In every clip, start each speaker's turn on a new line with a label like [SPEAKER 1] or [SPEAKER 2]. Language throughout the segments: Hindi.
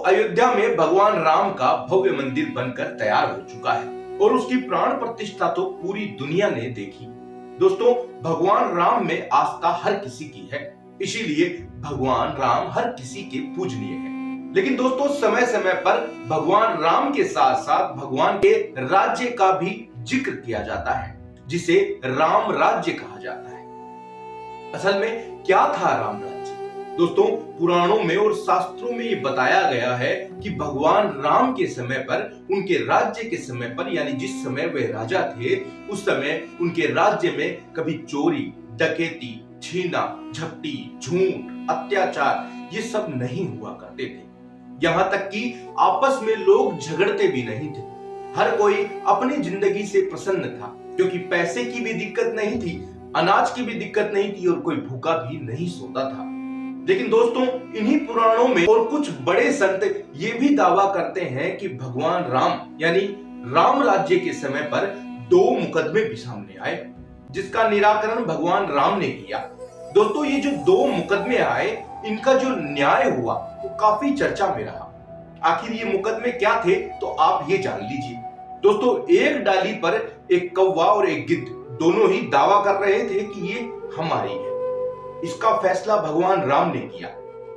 [SPEAKER 1] अयोध्या में भगवान राम का भव्य मंदिर बनकर तैयार हो चुका है और उसकी प्राण प्रतिष्ठा तो पूरी दुनिया ने देखी। दोस्तों, भगवान राम में आस्था हर किसी की है, इसीलिए भगवान राम हर किसी के पूजनीय है। लेकिन दोस्तों, समय समय पर भगवान राम के साथ साथ भगवान के राज्य का भी जिक्र किया जाता है, जिसे राम राज्य कहा जाता है। असल में क्या था राम राज्य? दोस्तों, पुराणों में और शास्त्रों में ये बताया गया है कि भगवान राम के समय पर, उनके राज्य के समय पर, यानी जिस समय वे राजा थे उस समय उनके राज्य में कभी चोरी, डकैती, छीना झपटी, झूठ, अत्याचार ये सब नहीं हुआ करते थे। यहाँ तक कि आपस में लोग झगड़ते भी नहीं थे। हर कोई अपनी जिंदगी से प्रसन्न था, क्योंकि पैसे की भी दिक्कत नहीं थी, अनाज की भी दिक्कत नहीं थी और कोई भूखा भी नहीं सोता था। लेकिन दोस्तों, इन्हीं पुराणों में और कुछ बड़े संत ये भी दावा करते हैं कि भगवान राम यानी राम राज्य के समय पर 2 मुकदमे भी सामने आए, जिसका निराकरण भगवान राम ने किया। दोस्तों, ये जो 2 मुकदमे आए, इनका जो न्याय हुआ वो काफी चर्चा में रहा। आखिर ये मुकदमे क्या थे, तो आप ये जान लीजिए। दोस्तों, एक डाली पर एक कौवा और एक गिद्ध दोनों ही दावा कर रहे थे कि ये हमारी है। इसका फैसला भगवान राम ने किया।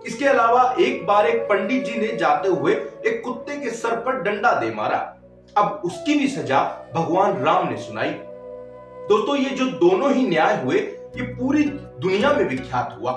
[SPEAKER 1] इसके अलावा एक बार एक पंडित जी ने जाते हुए एक कुत्ते के सर पर डंडा दे मारा। अब उसकी भी सजा भगवान राम ने सुनाई। दोस्तों, ये जो दोनों ही न्याय हुए, ये पूरी दुनिया में विख्यात हुआ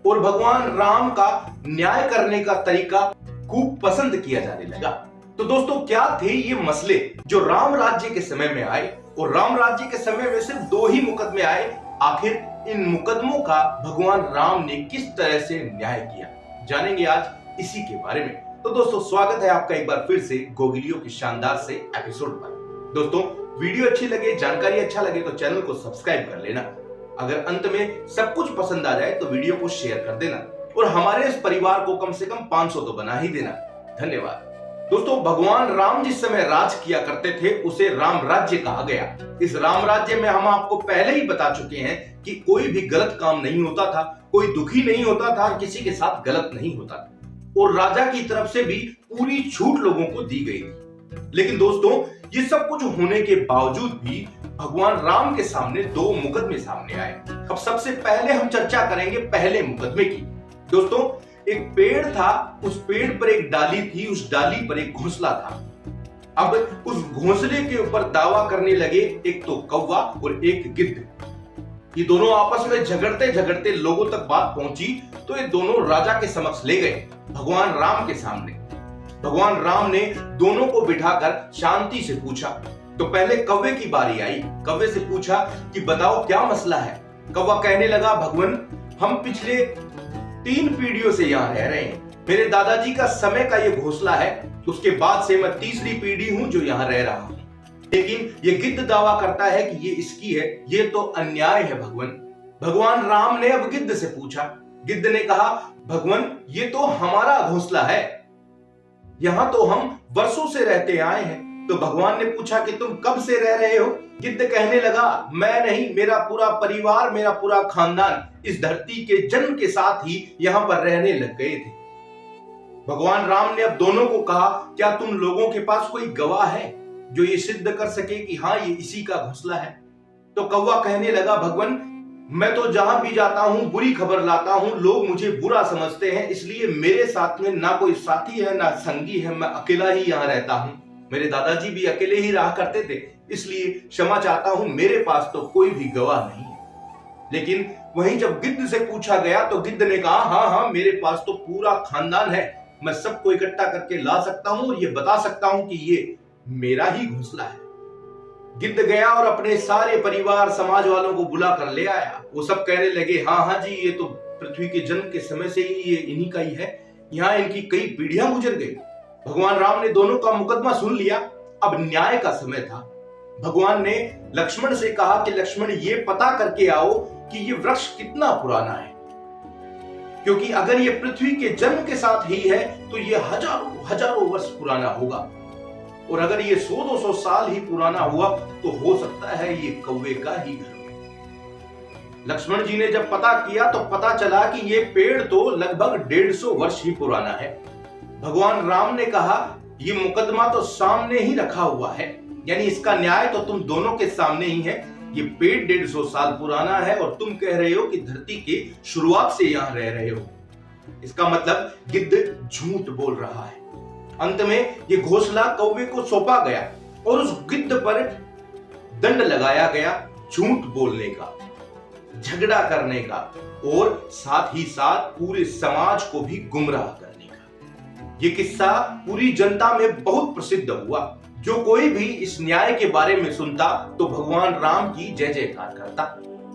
[SPEAKER 1] और भगवान राम का न्याय करने का तरीका खूब पसंद किया जाने लगा। तो दोस्तों, क्या थे ये मसले जो राम राज्य के समय में आए? और राम राज्य के समय में सिर्फ 2 ही मुकदमे आए। आखिर इन मुकदमों का भगवान राम ने किस तरह से न्याय किया, जानेंगे आज इसी के बारे में। तो दोस्तों, स्वागत है आपका एक बार फिर से गोगिलियों की शानदार से एपिसोड पर। दोस्तों, वीडियो अच्छी लगे, जानकारी अच्छा लगे तो चैनल को सब्सक्राइब कर लेना। अगर अंत में सब कुछ पसंद आ जाए तो वीडियो को शेयर कर देना और हमारे इस परिवार को कम से कम 500 तो बना ही देना। धन्यवाद। दोस्तों, भगवान राम जिस समय राज किया करते थे उसे राम राज्य कहा गया। इस राम राज्य में हम आपको पहले ही बता चुके हैं कि कोई भी गलत काम नहीं होता था, कोई दुखी नहीं होता था, किसी के साथ गलत नहीं होता था और राजा की तरफ से भी पूरी छूट लोगों को दी गई थी। लेकिन दोस्तों, ये सब कुछ होने के बावजूद भी भगवान राम के सामने 2 मुकदमे सामने आए। अब सबसे पहले हम चर्चा करेंगे पहले मुकदमे की। दोस्तों, एक पेड़ था, उस पेड़ पर एक डाली थी, उस डाली पर एक घोंसला था। अब उस घोंसले के ऊपर दावा करने लगे एक तो कौवा और एक गिद्ध। ये दोनों आपस में झगड़ते झगड़ते लोगों तक बात पहुंची तो ये दोनों राजा के समक्ष ले गए, भगवान राम के सामने। भगवान राम ने दोनों को बिठाकर शांति से पूछा। तो पहले कौवे की बारी आई। कौवे से पूछा कि बताओ क्या मसला है। कौवा कहने लगा, भगवान, हम पिछले 3 पीढ़ियों से यहाँ रह रहे हैं। मेरे दादाजी का समय का ये घोंसला है, उसके बाद से मैं 3री पीढ़ी हूं जो यहाँ रह रहा हूं। लेकिन ये गिद्ध दावा करता है कि ये इसकी है। ये तो अन्याय है भगवान। भगवान राम ने अब गिद्ध से पूछा। गिद्ध ने कहा, भगवान, ये तो हमारा घोंसला है, यहाँ तो हम वर्षों से रहते आए हैं। तो भगवान ने पूछा कि तुम कब से रह रहे हो? गिद्ध कहने लगा, मैं नहीं, मेरा पूरा परिवार, मेरा पूरा खानदान इस धरती के जन्म के साथ ही यहाँ पर रहने लग गए थे। भगवान राम ने अब दोनों को कहा, क्या तुम लोगों के पास कोई गवाह है जो ये सिद्ध कर सके कि हाँ, ये इसी का घोंसला है? तो कौवा कहने लगा, भगवान, मैं तो जहां भी जाता हूं बुरी खबर लाता हूं, लोग मुझे बुरा समझते हैं, इसलिए मेरे साथ में ना कोई साथी है ना संगी है, मैं अकेला ही यहाँ रहता हूं। मेरे दादाजी भी अकेले ही रहा करते थे, इसलिए क्षमा चाहता हूं, मेरे पास तो कोई भी गवाह नहीं है। लेकिन वहीं जब गिद्ध से पूछा गया तो गिद्ध ने कहा, हाँ हाँ, मेरे पास तो पूरा खानदान है, मैं सबको इकट्ठा करके ला सकता हूं और ये बता सकता हूं कि ये मेरा ही घोंसला है। गिद्ध गया और अपने सारे परिवार समाज वालों को बुला कर ले आया। वो सब कहने लगे, हाँ हाँ जी, ये तो पृथ्वी के जन्म के समय से ही ये इन्हीं का ही है, यहाँ इनकी कई पीढ़ियां गुजर गई। भगवान राम ने दोनों का मुकदमा सुन लिया। अब न्याय का समय था। भगवान ने लक्ष्मण से कहा कि लक्ष्मण, ये पता करके आओ कि ये वृक्ष कितना पुराना है, क्योंकि अगर ये पृथ्वी के जन्म के साथ ही है तो ये हजारों हजारों वर्ष पुराना होगा, और अगर ये 100-200 साल ही पुराना हुआ तो हो सकता है ये कौवे का ही घर हो। लक्ष्मण जी ने जब पता किया तो पता चला कि ये पेड़ तो लगभग 150 वर्ष ही पुराना है। भगवान राम ने कहा, ये मुकदमा तो सामने ही रखा हुआ है, यानी इसका न्याय तो तुम दोनों के सामने ही है। ये पेड़ 150 साल पुराना है और तुम कह रहे हो कि धरती के शुरुआत से यहां रह रहे हो। इसका मतलब गिद्ध झूठ बोल रहा है। अंत में ये घोंसला कौवे को सौंपा गया और उस गिद्ध पर दंड लगाया गया झूठ बोलने का, झगड़ा करने का और साथ ही साथ पूरे समाज को भी गुमराह करने का। ये किस्सा पूरी जनता में बहुत प्रसिद्ध हुआ। जो कोई भी इस न्याय के बारे में सुनता तो भगवान राम की जय जयकार करता,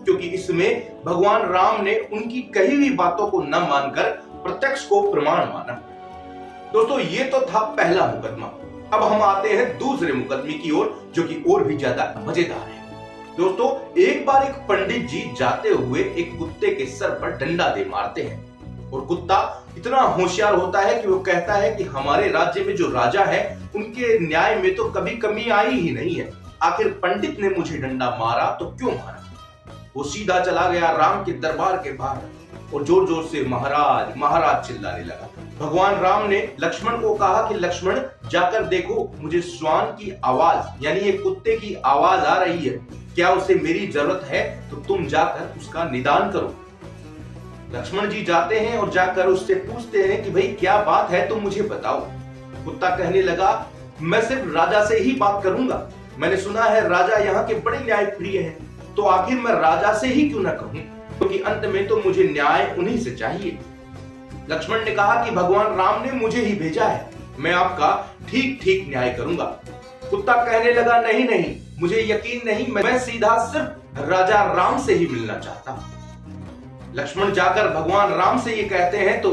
[SPEAKER 1] क्योंकि इसमें भगवान राम ने उनकी कही हुई बातों को न मानकर प्रत्यक्ष को प्रमाण माना। दोस्तों, ये तो था पहला मुकदमा। अब हम आते हैं दूसरे मुकदमे की ओर, जो कि और भी ज्यादा मजेदार है। दोस्तों, एक बार एक पंडित जी जाते हुए एक कुत्ते के सर पर डंडा दे मारते हैं और कुत्ता इतना होशियार होता है कि वो कहता है कि हमारे राज्य में जो राजा है उनके न्याय में तो कभी कमी आई ही नहीं है। आखिर पंडित ने मुझे डंडा मारा तो क्यों मारा? वो सीधा चला गया राम के दरबार के बाहर और जोर जोर से महाराज महाराज चिल्लाने लगा। भगवान राम ने लक्ष्मण को कहा कि लक्ष्मण, जाकर देखो, मुझे श्वान की आवाज यानी एक कुत्ते की आवाज आ रही है। क्या उसे मेरी जरूरत है? तो तुम जाकर उसका निदान करो। लक्ष्मण जी जाते हैं और जाकर उससे पूछते हैं कि भाई क्या बात है, तुम मुझे बताओ। कुत्ता कहने लगा, मैं सिर्फ राजा से ही बात करूंगा। मैंने सुना है राजा यहाँ के बड़े न्याय प्रिय हैं, तो आखिर मैं राजा से ही क्यों ना कहूं, क्योंकि अंत में तो मुझे न्याय उन्हीं से चाहिए। लक्ष्मण ने कहा कि भगवान राम ने मुझे ही भेजा है, मैं आपका ठीक ठीक न्याय करूंगा। कुत्ता कहने लगा, नहीं नहीं, मुझे यकीन नहीं, मैं सीधा सिर्फ राजा राम से ही मिलना चाहता हूं। लक्ष्मण जाकर भगवान राम से ये कहते हैं तो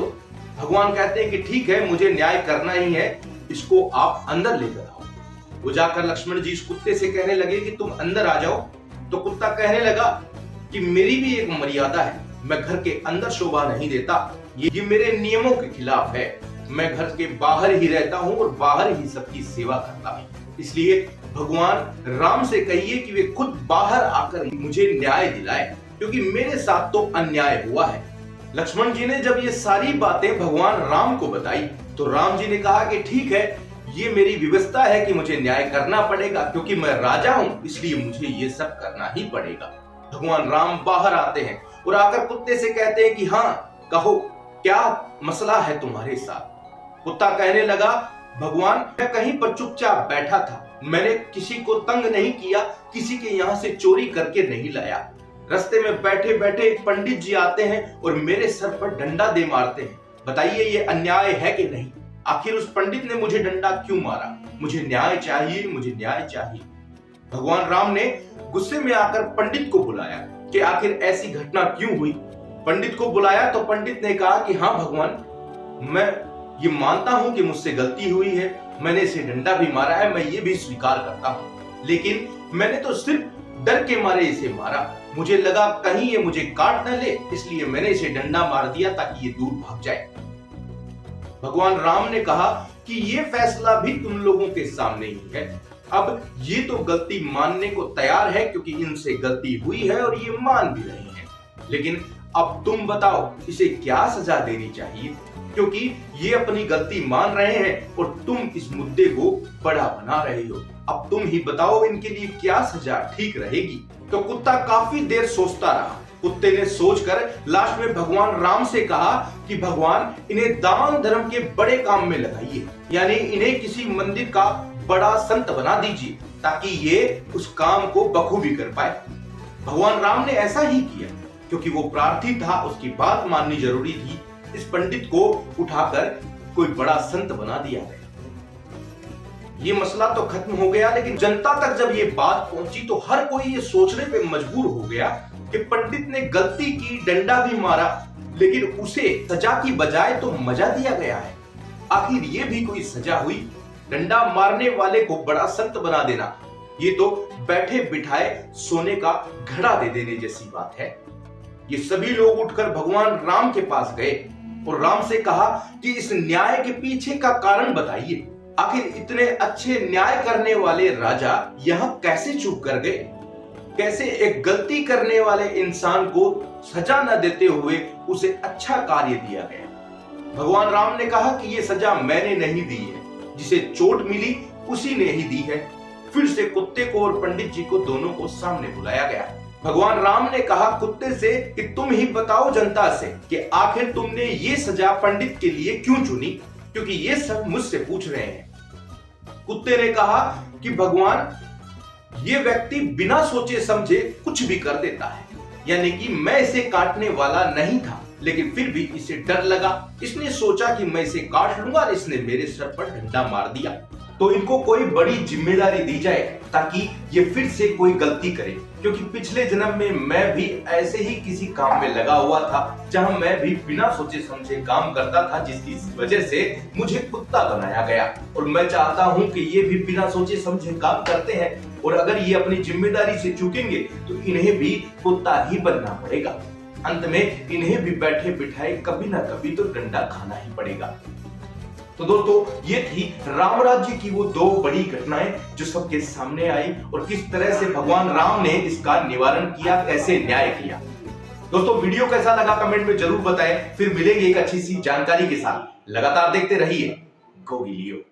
[SPEAKER 1] भगवान कहते हैं कि ठीक है, मुझे न्याय करना ही है, इसको आप अंदर लेकर आओ। वो जाकर लक्ष्मण जी इस कुत्ते से कहने लगे कि तुम अंदर आ जाओ। तो कुत्ता कहने लगा कि मेरी भी एक मर्यादा है, मैं घर के अंदर शोभा नहीं देता, ये मेरे नियमों के खिलाफ है। मैं घर के बाहर ही रहता हूँ और बाहर ही सबकी सेवा करता हूँ, इसलिए भगवान राम से कहिए कि वे खुद बाहर आकर मुझे न्याय दिलाए, क्योंकि मेरे साथ तो अन्याय हुआ है। लक्ष्मण जी ने जब ये सारी बातें भगवान राम को बताई तो राम जी ने कहा कि ठीक है, ये मेरी व्यवस्था है कि मुझे न्याय करना पड़ेगा, क्योंकि मैं राजा हूं, इसलिए मुझे ये सब करना ही पड़ेगा। भगवान राम बाहर आते हैं और आकर कुत्ते से कहते हैं कि हाँ कहो, क्या मसला है तुम्हारे साथ? कुत्ता कहने लगा, भगवान, मैं कहीं पर चुपचाप बैठा था, मैंने किसी को तंग नहीं किया, किसी के यहाँ से चोरी करके नहीं लाया। रास्ते में बैठे बैठे पंडित जी आते हैं और मेरे सर पर डंडा दे मारते हैं। बताइए ये अन्याय है कि नहीं? आखिर उस पंडित ने मुझे डंडा क्यों मारा? मुझे न्याय चाहिए, मुझे न्याय चाहिए। भगवान राम ने गुस्से में आकर पंडित को बुलाया कि आखिर ऐसी घटना क्यों हुई। पंडित को बुलाया तो पंडित ने कहा कि हाँ भगवान, मैं ये मानता हूं कि मुझसे गलती हुई है, मैंने इसे डंडा भी मारा है, मैं ये भी स्वीकार करता हूं, लेकिन मैंने तो सिर्फ डर के मारे इसे मारा। मुझे लगा कहीं ये मुझे काट न ले, इसलिए मैंने इसे डंडा मार दिया ताकि ये दूर भाग जाए। भगवान राम ने कहा कि ये फैसला भी तुम लोगों के सामने ही है। अब ये तो गलती मानने को तैयार है, क्योंकि इनसे गलती हुई है और ये मान भी रहे हैं, लेकिन अब तुम बताओ इसे क्या सजा देनी चाहिए, क्योंकि ये अपनी गलती मान रहे हैं और तुम इस मुद्दे को बड़ा बना रहे हो। अब तुम ही बताओ इनके लिए क्या सजा ठीक रहेगी। तो कुत्ता काफी देर सोचता रहा। कुत्ते ने सोचकर लास्ट में भगवान राम से कहा कि भगवान, इन्हें दान धर्म के बड़े काम में लगाइए, यानी इन्हें किसी मंदिर का बड़ा संत बना दीजिए ताकि ये उस काम को बखूबी कर पाए। भगवान राम ने ऐसा ही किया, क्योंकि वो प्रार्थी था, उसकी बात माननी जरूरी थी। इस पंडित को उठाकर कोई बड़ा संत बना दिया गया। ये मसला तो खत्म हो गया, लेकिन जनता तक जब ये बात पहुंची तो हर कोई ये सोचने पे मजबूर हो गया कि पंडित ने गलती की, डंडा भी मारा, लेकिन उसे सजा की बजाय तो मजा दिया गया है। आखिर ये भी कोई सजा हुई? डंडा मारने वाले को बड़ा संत बना देना, ये तो बैठे बिठाए सोने का घड़ा दे देने जैसी बात है। ये सभी लोग उठकर भगवान राम के पास गए और राम से कहा कि इस न्याय के पीछे का कारण बताइए। आखिर इतने अच्छे न्याय करने वाले राजा यहाँ कैसे चूक कर गए? कैसे एक गलती करने वाले इंसान को सजा न देते हुए उसे अच्छा कार्य दिया गया? भगवान राम ने कहा कि ये सजा मैंने नहीं दी है, जिसे चोट मिली उसी ने ही दी है। फिर से कुत्ते को और पंडित जी को दोनों को सामने बुलाया गया। भगवान राम ने कहा कुत्ते से कि तुम ही बताओ जनता से कि आखिर तुमने ये सजा पंडित के लिए क्यों चुनी, क्योंकि ये सब मुझसे पूछ रहे हैं। कुत्ते ने कहा कि भगवान, ये व्यक्ति बिना सोचे समझे कुछ भी कर देता है, यानी कि मैं इसे काटने वाला नहीं था, लेकिन फिर भी इसे डर लगा। इसने सोचा कि मैं इसे काट लूंगा और इसने मेरे सर पर डंडा मार दिया। तो इनको कोई बड़ी जिम्मेदारी दी जाए ताकि ये फिर से कोई गलती करे, क्योंकि पिछले जन्म में मैं भी ऐसे ही किसी काम में लगा हुआ था जहां मैं भी बिना सोचे समझे काम करता था, जिसकी वजह से मुझे कुत्ता बनाया गया। और मैं चाहता हूं कि ये भी बिना सोचे समझे काम करते हैं, और अगर ये अपनी जिम्मेदारी से चूकेंगे तो इन्हें भी कुत्ता ही बनना पड़ेगा। अंत में इन्हें भी बैठे बिठाए कभी ना कभी तो डंडा खाना ही पड़ेगा। तो दोस्तों, ये थी राम राज्य की वो दो बड़ी घटनाएं जो सबके सामने आई, और किस तरह से भगवान राम ने इसका निवारण किया, कैसे न्याय किया। दोस्तों, वीडियो कैसा लगा कमेंट में जरूर बताएं। फिर मिलेंगे एक अच्छी सी जानकारी के साथ। लगातार देखते रहिए गोगी लियो।